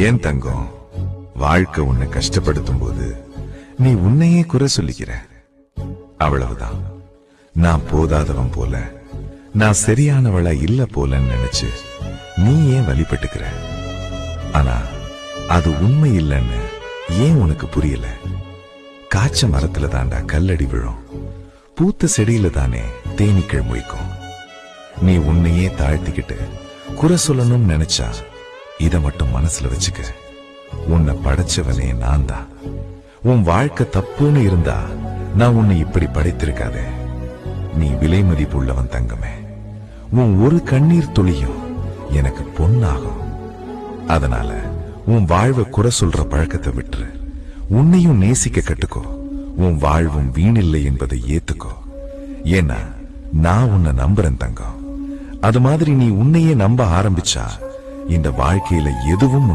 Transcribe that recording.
ஏன் தங்கம், வாழ்க்கை உன்னை கஷ்டப்படுத்தும் போது நீ உன்னையே குறை சொல்லிக்கிற. அவ்வளவுதான். நான் போதாதவன் போல, நான் சரியானவளா இல்ல போலன்னு நினைச்சு நீ ஏன் வழிபட்டுக்கிற? ஆனா அது உண்மை இல்லைன்னு ஏன் உனக்கு புரியல? காய்ச்ச மரத்துல தாண்டா கல்லடி விழும், பூத்த செடியில தானே தேனீக்கள் மொய்க்கும். நீ உன்னையே தாழ்த்திக்கிட்டு குறை சொல்லணும்னு நினைச்சா இத மட்டும் மனசுல வச்சுக்க. உன்னை படைச்சவனே நான் தான். உன் வாழ்க்கை தப்புன்னு இருந்தா நான் உன்னை இப்படி படைத்திருக்காதே. நீ விலை மதிப்புள்ளவன் தங்கமே. உன் ஒரு கண்ணீர் துளியும் எனக்கு பொன்னாகும். அதனால உன் வாழ்வை குறை சொல்ற பழக்கத்தை விட்டுரு. உன்னையும் நேசிக்க கட்டுக்கோ. உன் வாழ்வும் வீணில்லை என்பதை ஏத்துக்கோ. ஏன்னா நான் உன்னை நம்புறேன் தங்கம். அது மாதிரி நீ உன்னையே நம்ப ஆரம்பிச்சா இந்த வாழ்க்கையில எதுவும்